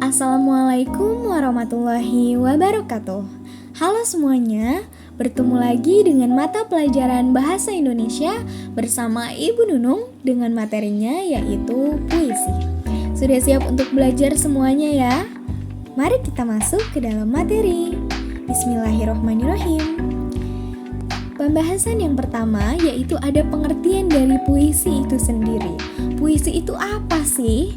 Assalamualaikum warahmatullahi wabarakatuh. Halo semuanya, bertemu lagi dengan mata pelajaran Bahasa Indonesia bersama Ibu Nunung dengan materinya yaitu puisi. Sudah siap untuk belajar semuanya ya? Mari kita masuk ke dalam materi. Bismillahirrahmanirrahim. Pembahasan yang pertama yaitu ada pengertian dari puisi itu sendiri. Puisi itu apa sih?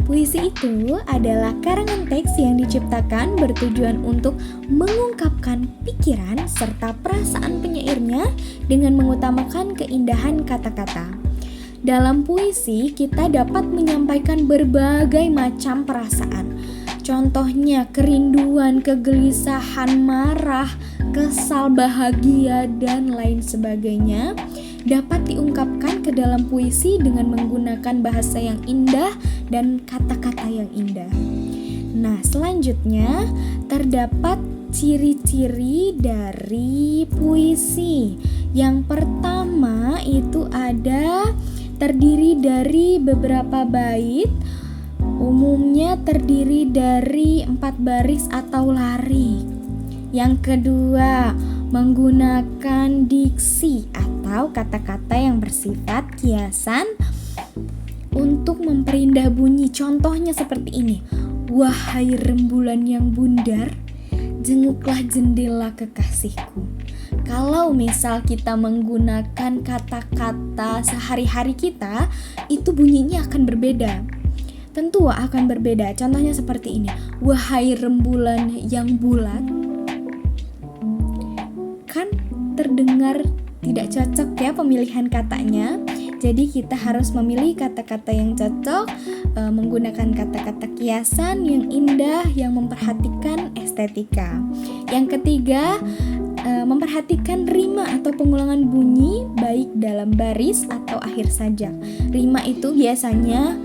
Puisi itu adalah karangan teks yang diciptakan bertujuan untuk mengungkapkan pikiran serta perasaan penyairnya dengan mengutamakan keindahan kata-kata. Dalam puisi, kita dapat menyampaikan berbagai macam perasaan. Contohnya kerinduan, kegelisahan, marah, kesal, bahagia, dan lain sebagainya dapat diungkapkan ke dalam puisi dengan menggunakan bahasa yang indah dan kata-kata yang indah. Nah, selanjutnya terdapat ciri-ciri dari puisi. Yang pertama itu ada terdiri dari beberapa bait, umumnya terdiri dari 4 baris atau lari. Yang kedua, menggunakan diksi atau kata-kata yang bersifat kiasan untuk memperindah bunyi. Contohnya seperti ini. Wahai rembulan yang bundar, jenguklah jendela kekasihku. Kalau misal kita menggunakan kata-kata sehari-hari kita, itu bunyinya akan berbeda. Tentu akan berbeda. Contohnya seperti ini. Wahai rembulan yang bulat, kan terdengar tidak cocok ya pemilihan katanya. Jadi kita harus memilih kata-kata yang cocok, menggunakan kata-kata kiasan yang indah yang memperhatikan estetika. Yang ketiga, memperhatikan rima atau pengulangan bunyi baik dalam baris atau akhir sajak. Rima itu biasanya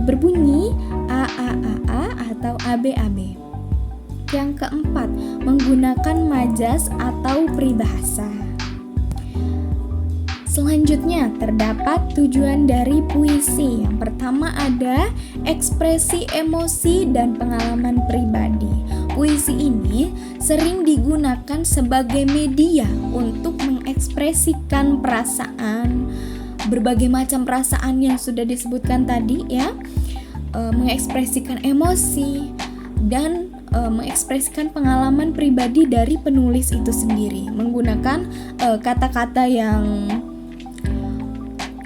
berbunyi a a a a atau a b a b. Yang keempat, menggunakan majas atau peribahasa. Selanjutnya, terdapat tujuan dari puisi. Yang pertama ada ekspresi emosi dan pengalaman pribadi. Puisi ini sering digunakan sebagai media untuk mengekspresikan perasaan, berbagai macam perasaan yang sudah disebutkan tadi ya, mengekspresikan emosi dan mengekspresikan pengalaman pribadi dari penulis itu sendiri menggunakan kata-kata yang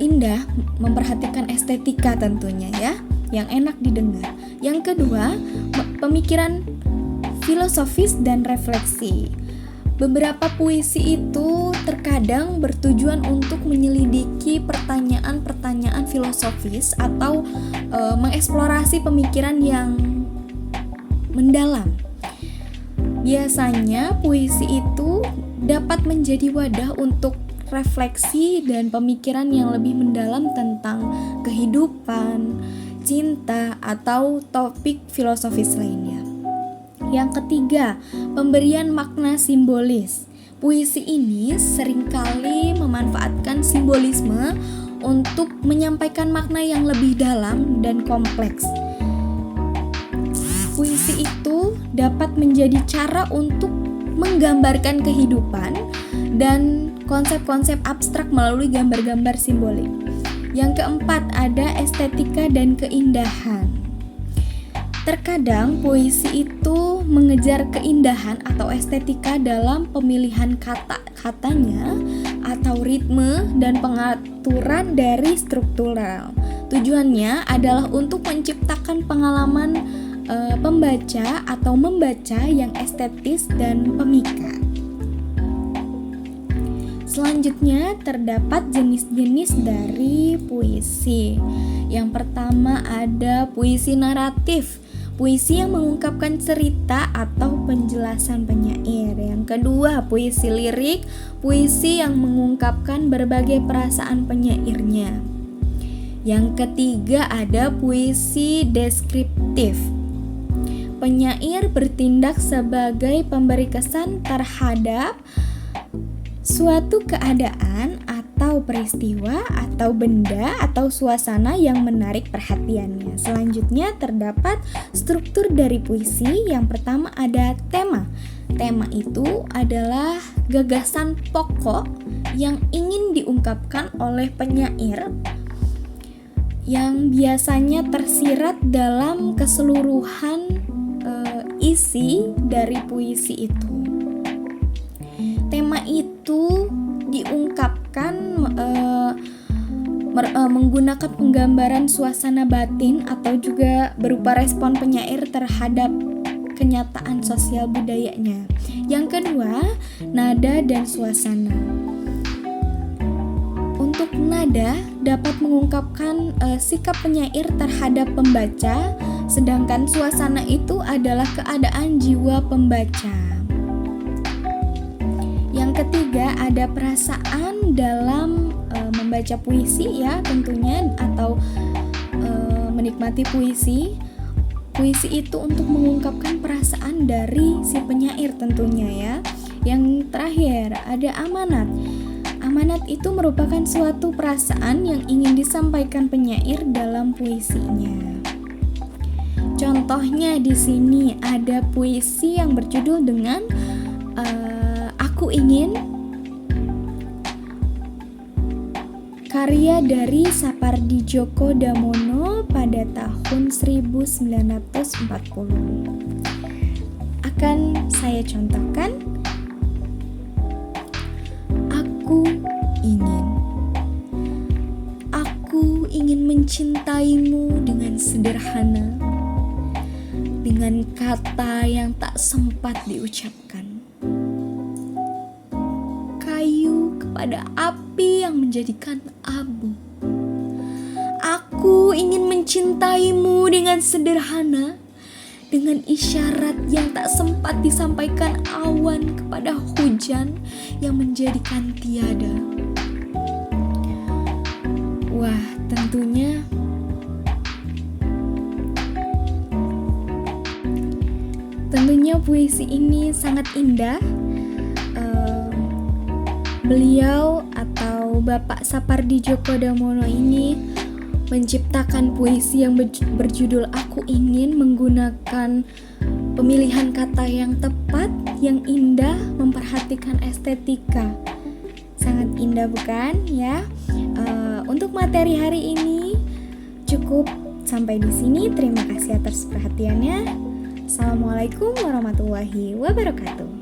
indah, memperhatikan estetika tentunya ya, yang enak didengar. Yang kedua, pemikiran filosofis dan refleksi. Beberapa puisi itu terkadang bertujuan untuk menyelidiki pertanyaan-pertanyaan filosofis atau mengeksplorasi pemikiran yang mendalam. Biasanya puisi itu dapat menjadi wadah untuk refleksi dan pemikiran yang lebih mendalam tentang kehidupan, cinta, atau topik filosofis lainnya. Yang ketiga, pemberian makna simbolis. Puisi ini seringkali memanfaatkan simbolisme untuk menyampaikan makna yang lebih dalam dan kompleks. Puisi itu dapat menjadi cara untuk menggambarkan kehidupan dan konsep-konsep abstrak melalui gambar-gambar simbolik. Yang keempat ada estetika dan keindahan. Terkadang puisi itu mengejar keindahan atau estetika dalam pemilihan kata-katanya atau ritme dan pengaturan dari struktural. Tujuannya adalah untuk menciptakan pengalaman pembaca atau membaca yang estetis dan pemikat. Selanjutnya terdapat jenis-jenis dari puisi. Yang pertama ada puisi naratif, puisi yang mengungkapkan cerita atau penjelasan penyair. Yang kedua, puisi lirik, puisi yang mengungkapkan berbagai perasaan penyairnya. Yang ketiga ada puisi deskriptif. Penyair bertindak sebagai pemberi kesan terhadap suatu keadaan atau peristiwa atau benda atau suasana yang menarik perhatiannya. Selanjutnya terdapat struktur dari puisi. Yang pertama ada tema. Tema itu adalah gagasan pokok yang ingin diungkapkan oleh penyair yang biasanya tersirat dalam keseluruhan isi dari puisi itu. Tema itu diungkapkan menggunakan penggambaran suasana batin atau juga berupa respon penyair terhadap kenyataan sosial budayanya. Yang kedua, nada dan suasana. Untuk nada dapat mengungkapkan sikap penyair terhadap pembaca, sedangkan suasana itu adalah keadaan jiwa pembaca. Yang ketiga, ada perasaan dalam membaca puisi ya tentunya, atau menikmati puisi. Puisi itu untuk mengungkapkan perasaan dari si penyair tentunya ya. Yang terakhir, ada amanat. Amanat itu merupakan suatu perasaan yang ingin disampaikan penyair dalam puisinya. Contohnya di sini ada puisi yang berjudul dengan Aku Ingin, karya dari Sapardi Djoko Damono pada tahun 1940. Akan saya contohkan. Aku ingin mencintaimu dengan sederhana, dengan kata yang tak sempat diucapkan. Kayu kepada api yang menjadikan abu. Aku ingin mencintaimu dengan sederhana, dengan isyarat yang tak sempat disampaikan awan kepada hujan yang menjadikan tiada. Wah, tentunya puisi ini sangat indah. Beliau atau Bapak Sapardi Djoko Damono ini menciptakan puisi yang berjudul Aku Ingin menggunakan pemilihan kata yang tepat, yang indah, memperhatikan estetika. Sangat indah bukan ya? Untuk materi hari ini cukup sampai di sini. Terima kasih atas perhatiannya. Assalamualaikum warahmatullahi wabarakatuh.